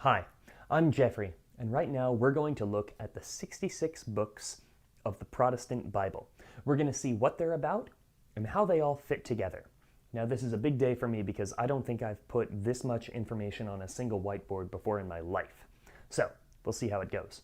Hi, I'm Jeffrey, and right now we're going to look at the 66 books of the Protestant Bible. We're going to see what they're about and how they all fit together. Now, this is a big day for me because I don't think I've put this much information on a single whiteboard before in my life. So, we'll see how it goes.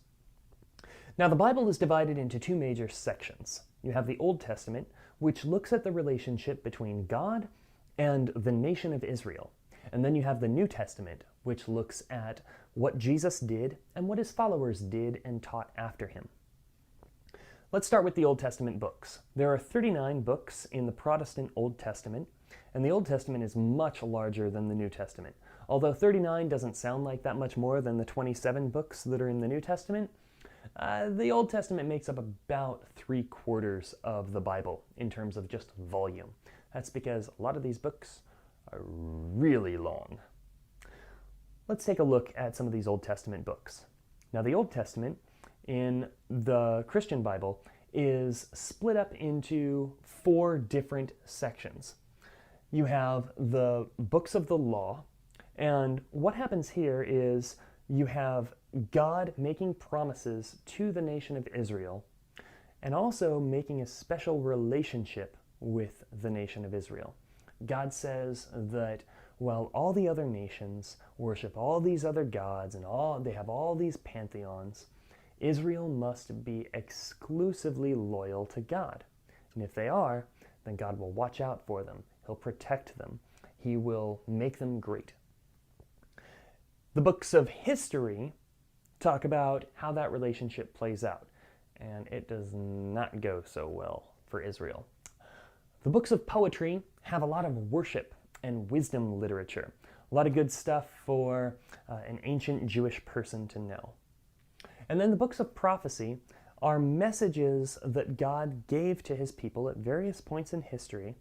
Now, the Bible is divided into two major sections. You have the Old Testament, which looks at the relationship between God and the nation of Israel. And then you have the New Testament, which looks at what Jesus did and what his followers did and taught after him. Let's start with the Old Testament books. There are 39 books in the Protestant Old Testament, and the Old Testament is much larger than the New Testament. Although 39 doesn't sound like that much more than the 27 books that are in the New Testament, the Old Testament makes up about 3/4 of the Bible in terms of just volume. That's because a lot of these books are really long. Let's take a look at some of these Old Testament books. Now, the Old Testament in the Christian Bible is split up into 4 different sections. You have the books of the law, and what happens here is you have God making promises to the nation of Israel and also making a special relationship with the nation of Israel. God says that while all the other nations worship all these other gods and they have all these pantheons, Israel must be exclusively loyal to God. And if they are, then God will watch out for them. He'll protect them. He will make them great. The books of history talk about how that relationship plays out, and it does not go so well for Israel. The books of poetry have a lot of worship and wisdom literature, a lot of good stuff for an ancient Jewish person to know. And then the books of prophecy are messages that God gave to his people at various points in history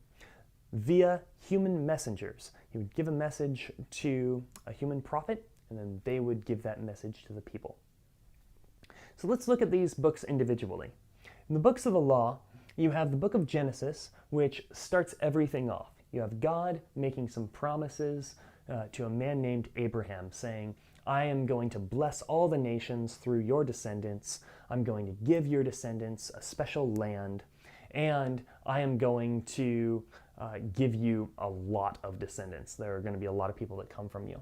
via human messengers. He would give a message to a human prophet, and then they would give that message to the people. So let's look at these books individually. In the books of the law, you have the book of Genesis, which starts everything off. You have God making some promises to a man named Abraham, saying, I am going to bless all the nations through your descendants. I'm going to give your descendants a special land, and I am going to give you a lot of descendants. There are going to be a lot of people that come from you.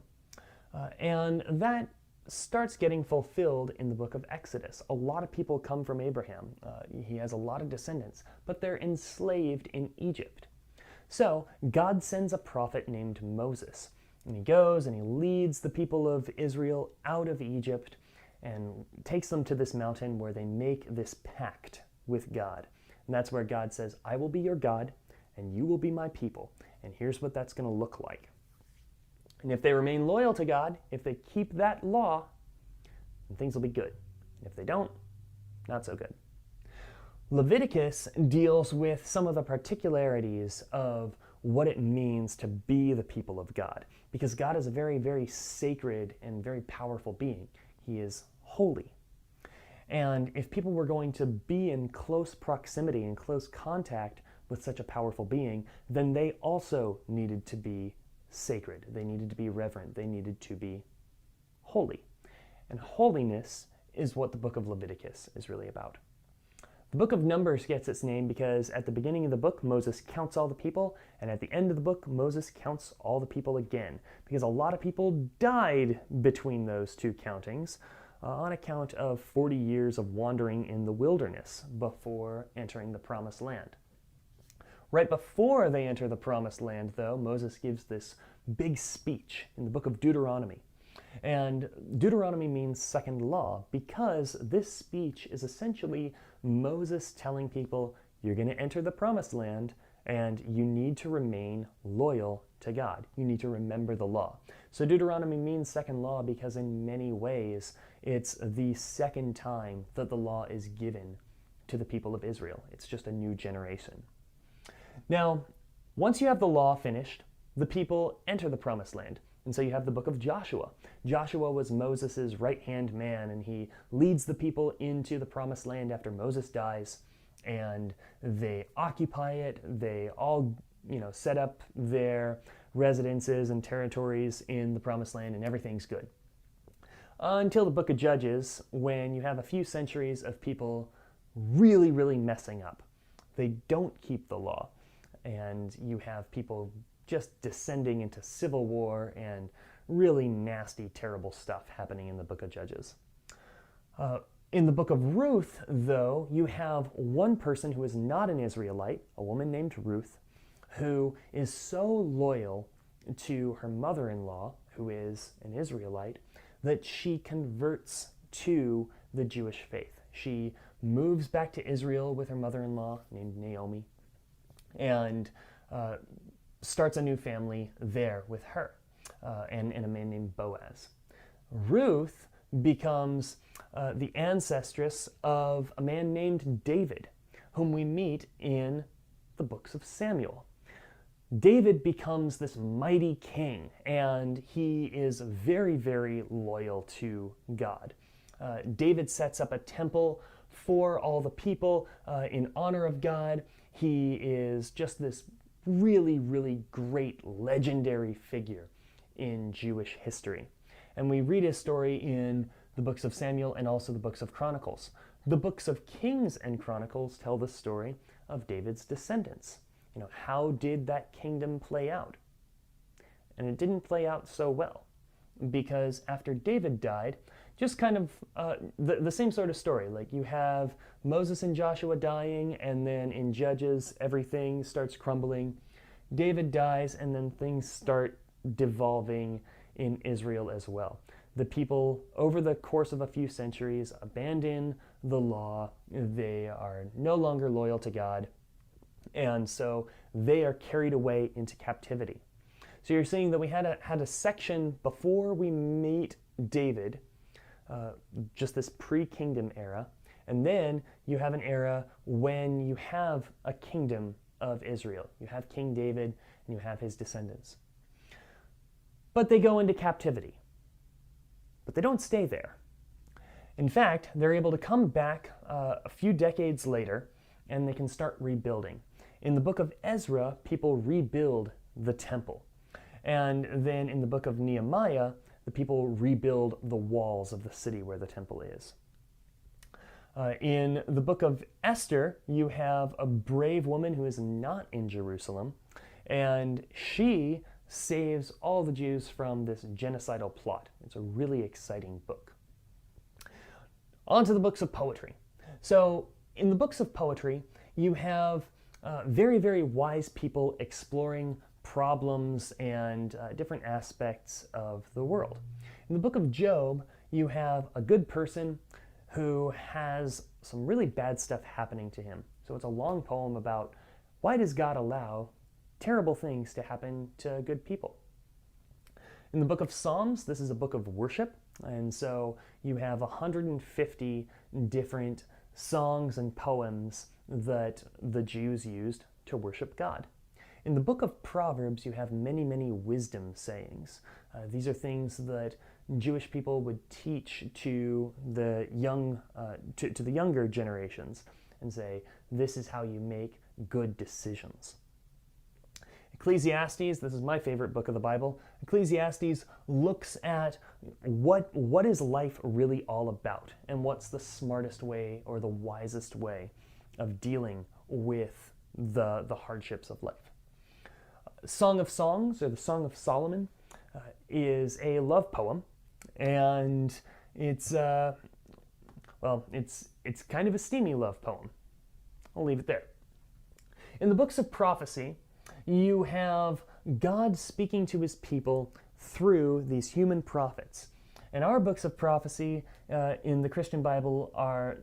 And that starts getting fulfilled in the book of Exodus. A lot of people come from Abraham. He has a lot of descendants, but they're enslaved in Egypt. So God sends a prophet named Moses, and he goes and he leads the people of Israel out of Egypt and takes them to this mountain where they make this pact with God. And that's where God says, I will be your God, and you will be my people. And here's what that's going to look like. And if they remain loyal to God, if they keep that law, then things will be good. And if they don't, not so good. Leviticus deals with some of the particularities of what it means to be the people of God, because God is a very, very sacred and very powerful being. He is holy. And if people were going to be in close proximity and close contact with such a powerful being, then they also needed to be sacred. They needed to be reverent. They needed to be holy. And holiness is what the book of Leviticus is really about. The book of Numbers gets its name because at the beginning of the book, Moses counts all the people, and at the end of the book, Moses counts all the people again, because a lot of people died between those two countings on account of 40 years of wandering in the wilderness before entering the Promised Land. Right before they enter the Promised Land, though, Moses gives this big speech in the book of Deuteronomy. And Deuteronomy means second law because this speech is essentially Moses telling people, you're going to enter the Promised Land and you need to remain loyal to God. You need to remember the law. So Deuteronomy means second law because in many ways it's the second time that the law is given to the people of Israel. It's just a new generation. Now, once you have the law finished, the people enter the Promised Land. And so you have the book of Joshua. Joshua was Moses' right-hand man, and he leads the people into the Promised Land after Moses dies, and they occupy it. They all, set up their residences and territories in the Promised Land, and everything's good. until the book of Judges, when you have a few centuries of people really, really messing up. They don't keep the law, and you have people just descending into civil war and really nasty, terrible stuff happening in the book of Judges. In the book of Ruth, though, you have one person who is not an Israelite, a woman named Ruth, who is so loyal to her mother-in-law, who is an Israelite, that she converts to the Jewish faith. She moves back to Israel with her mother-in-law named Naomi and starts a new family there with her and a man named Boaz. Ruth becomes the ancestress of a man named David, whom we meet in the books of Samuel. David becomes this mighty king, and he is very, very loyal to God. David sets up a temple for all the people in honor of God. He is just this really, really great legendary figure in Jewish history. And we read his story in the books of Samuel and also the books of Chronicles. The books of Kings and Chronicles tell the story of David's descendants. You know, how did that kingdom play out? And it didn't play out so well, because after David died, just kind of the same sort of story. Like, you have Moses and Joshua dying, and then in Judges, everything starts crumbling. David dies, and then things start devolving in Israel as well. The people, over the course of a few centuries, abandon the law. They are no longer loyal to God, and so they are carried away into captivity. So you're seeing that we had a section before we meet David, just this pre-kingdom era, and then you have an era when you have a kingdom of Israel. You have King David and you have his descendants. But they go into captivity. But they don't stay there. In fact, they're able to come back a few decades later, and they can start rebuilding. In the book of Ezra, people rebuild the temple. And then in the book of Nehemiah, the people rebuild the walls of the city where the temple is. In the book of Esther, you have a brave woman who is not in Jerusalem, and she saves all the Jews from this genocidal plot. It's a really exciting book. On to the books of poetry. So in the books of poetry, you have very, very wise people exploring problems and different aspects of the world. In the book of Job, you have a good person who has some really bad stuff happening to him. So it's a long poem about why does God allow terrible things to happen to good people. In the book of Psalms, this is a book of worship, and so you have 150 different songs and poems that the Jews used to worship God. In the book of Proverbs, you have many, many wisdom sayings. These are things that Jewish people would teach to the to the younger generations and say, this is how you make good decisions. Ecclesiastes, this is my favorite book of the Bible. Ecclesiastes looks at what is life really all about, and what's the smartest way or the wisest way of dealing with the hardships of life. Song of Songs, or the Song of Solomon, is a love poem, and it's kind of a steamy love poem. I'll leave it there. In the books of prophecy, you have God speaking to his people through these human prophets. And our books of prophecy in the Christian Bible are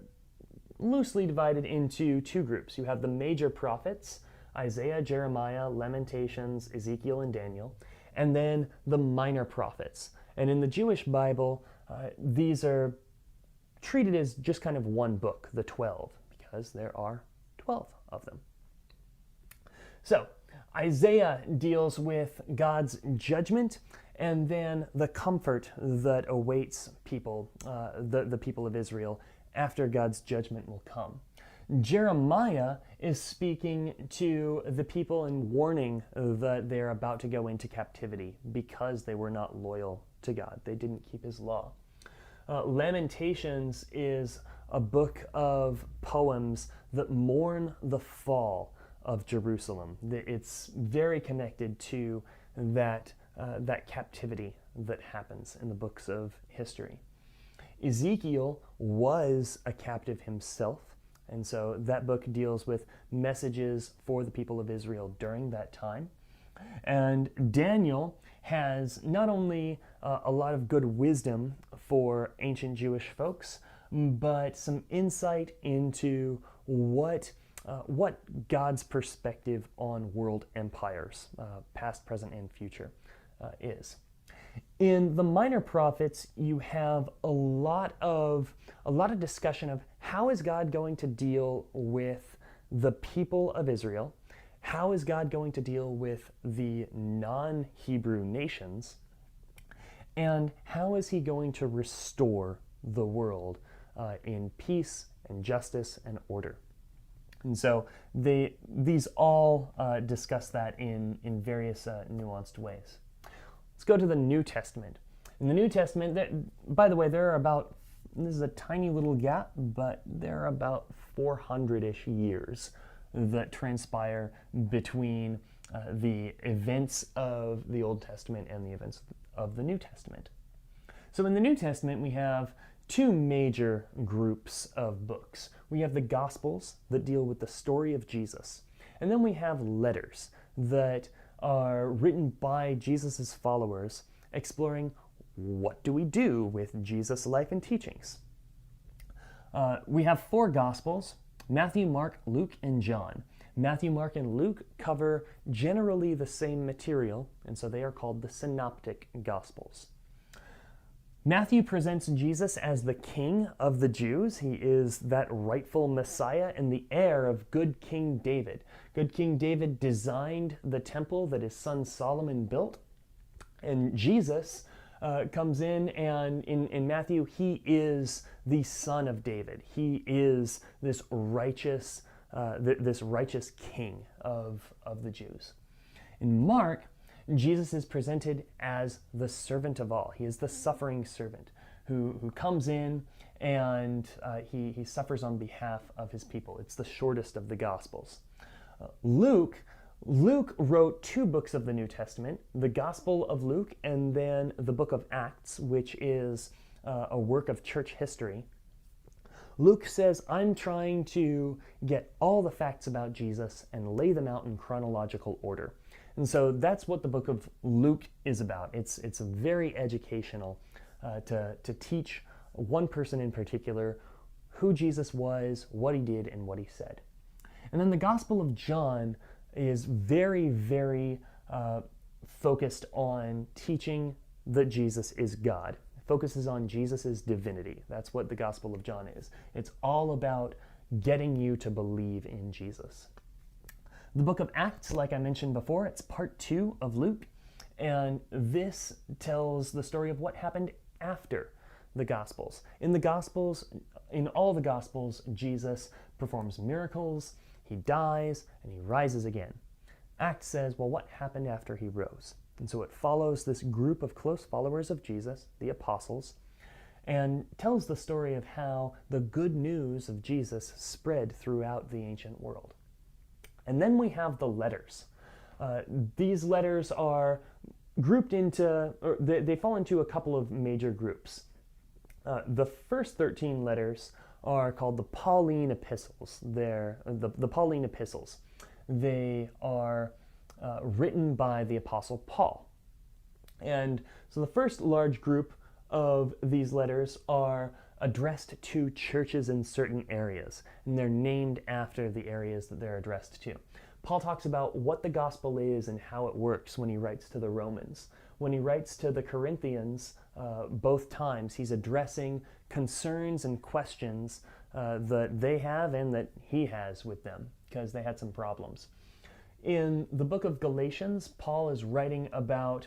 loosely divided into two groups. You have the major prophets, Isaiah, Jeremiah, Lamentations, Ezekiel, and Daniel, and then the minor prophets. And in the Jewish Bible, these are treated as just kind of one book, the 12, because there are 12 of them. So, Isaiah deals with God's judgment and then the comfort that awaits people, the people of Israel, after God's judgment will come. Jeremiah is speaking to the people and warning that they're about to go into captivity because they were not loyal to God. They didn't keep his law. Lamentations is a book of poems that mourn the fall of Jerusalem. It's very connected to that captivity that happens in the books of history. Ezekiel was a captive himself, and so that book deals with messages for the people of Israel during that time. And Daniel has not only a lot of good wisdom for ancient Jewish folks, but some insight into what God's perspective on world empires, past, present, and future, is. In the Minor Prophets, you have a lot of discussion of how is God going to deal with the people of Israel, how is God going to deal with the non-Hebrew nations, and how is he going to restore the world in peace and justice and order. And so these all discuss that in various nuanced ways. Let's go to the New Testament. In the New Testament, by the way, this is a tiny little gap, but there are about 400-ish years that transpire between the events of the Old Testament and the events of the New Testament. So in the New Testament, we have two major groups of books. We have the Gospels that deal with the story of Jesus, and then we have letters that are written by Jesus' followers exploring what do we do with Jesus' life and teachings. We have four Gospels: Matthew, Mark, Luke, and John. Matthew, Mark, and Luke cover generally the same material, and so they are called the Synoptic Gospels. Matthew presents Jesus as the King of the Jews. He is that rightful Messiah and the heir of good King David. Good King David designed the temple that his son Solomon built, and Jesus comes in, and in Matthew, he is the son of David. He is this righteous king of the Jews. In Mark, Jesus is presented as the servant of all. He is the suffering servant who comes in and he suffers on behalf of his people. It's the shortest of the Gospels. Luke wrote two books of the New Testament, the Gospel of Luke and then the book of Acts, which is a work of church history. Luke says, I'm trying to get all the facts about Jesus and lay them out in chronological order. And so that's what the book of Luke is about. It's very educational to teach one person in particular who Jesus was, what he did, and what he said. And then the Gospel of John is very, very focused on teaching that Jesus is God. It focuses on Jesus' divinity. That's what the Gospel of John is. It's all about getting you to believe in Jesus. The book of Acts, like I mentioned before, it's part 2 of Luke, and this tells the story of what happened after the Gospels. In all the Gospels, Jesus performs miracles, he dies, and he rises again. Acts says, well, what happened after he rose? And so it follows this group of close followers of Jesus, the apostles, and tells the story of how the good news of Jesus spread throughout the ancient world. And then we have the letters. These letters are grouped into, or they fall into a couple of major groups. The first 13 letters are called the Pauline epistles. They're the Pauline epistles. They are written by the Apostle Paul. And so the first large group of these letters are addressed to churches in certain areas, and they're named after the areas that they're addressed to. Paul talks about what the gospel is and how it works when he writes to the Romans. When he writes to the Corinthians, both times, he's addressing concerns and questions that they have and that he has with them, because they had some problems. In the book of Galatians, Paul is writing about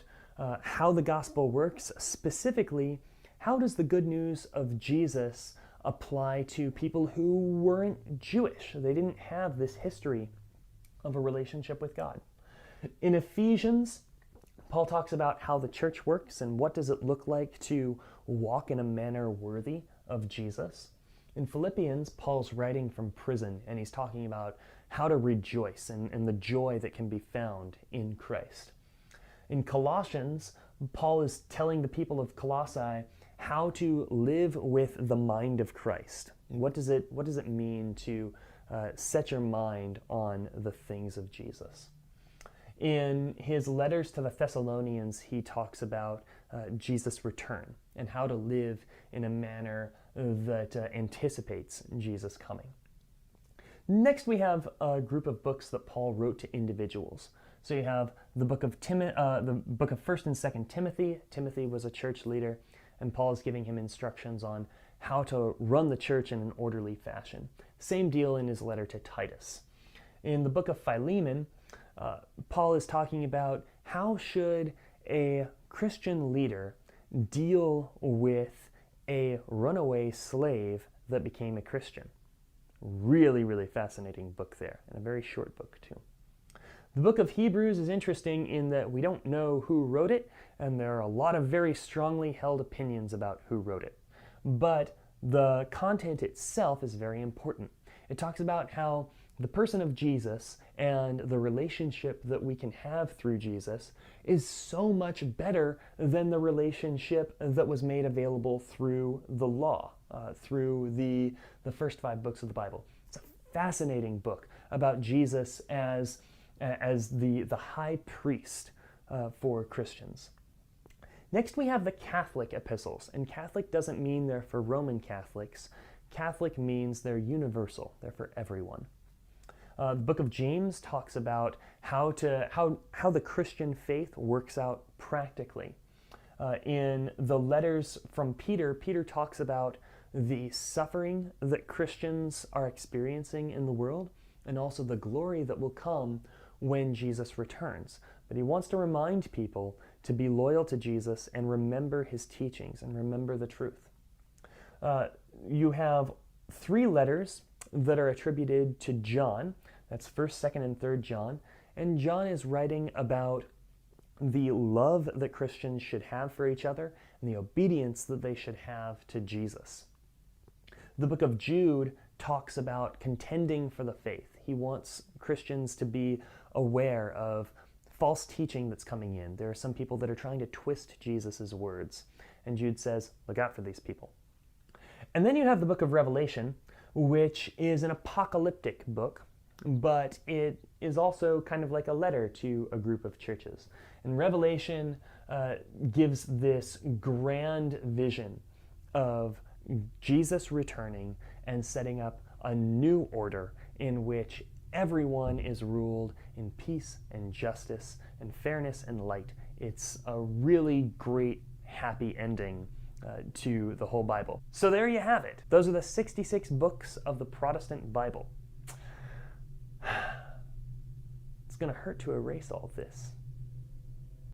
how the gospel works. Specifically, how does the good news of Jesus apply to people who weren't Jewish? They didn't have this history of a relationship with God. In Ephesians, Paul talks about how the church works and what does it look like to walk in a manner worthy of Jesus. In Philippians, Paul's writing from prison, and he's talking about how to rejoice and the joy that can be found in Christ. In Colossians, Paul is telling the people of Colossae how to live with the mind of Christ. What does it mean to set your mind on the things of Jesus? In his letters to the Thessalonians, he talks about Jesus' return and how to live in a manner that anticipates Jesus coming. Next, we have a group of books that Paul wrote to individuals. So you have the book of 1st and 2nd Timothy. Timothy was a church leader, and Paul is giving him instructions on how to run the church in an orderly fashion. Same deal in his letter to Titus. In the book of Philemon, Paul is talking about how should a Christian leader deal with a runaway slave that became a Christian. Really, really fascinating book there, and a very short book too. The book of Hebrews is interesting in that we don't know who wrote it, and there are a lot of very strongly held opinions about who wrote it. But the content itself is very important. It talks about how the person of Jesus and the relationship that we can have through Jesus is so much better than the relationship that was made available through the law, through the first 5 books of the Bible. It's a fascinating book about Jesus as the high priest for Christians. Next, we have the Catholic epistles, and Catholic doesn't mean they're for Roman Catholics. Catholic means they're universal, they're for everyone. The book of James talks about how the Christian faith works out practically. In the letters from Peter, Peter talks about the suffering that Christians are experiencing in the world, and also the glory that will come when Jesus returns. But he wants to remind people to be loyal to Jesus and remember his teachings and remember the truth. You have 3 letters that are attributed to John. That's 1st, 2nd, and 3rd John. And John is writing about the love that Christians should have for each other and the obedience that they should have to Jesus. The book of Jude talks about contending for the faith. He wants Christians to be aware of false teaching that's coming in. There are some people that are trying to twist Jesus' words. And Jude says, look out for these people. And then you have the book of Revelation, which is an apocalyptic book, but it is also kind of like a letter to a group of churches. And Revelation gives this grand vision of Jesus returning and setting up a new order in which everyone is ruled in peace and justice and fairness and light. It's a really great, happy ending to the whole Bible. So there you have it. Those are the 66 books of the Protestant Bible. It's going to hurt to erase all of this.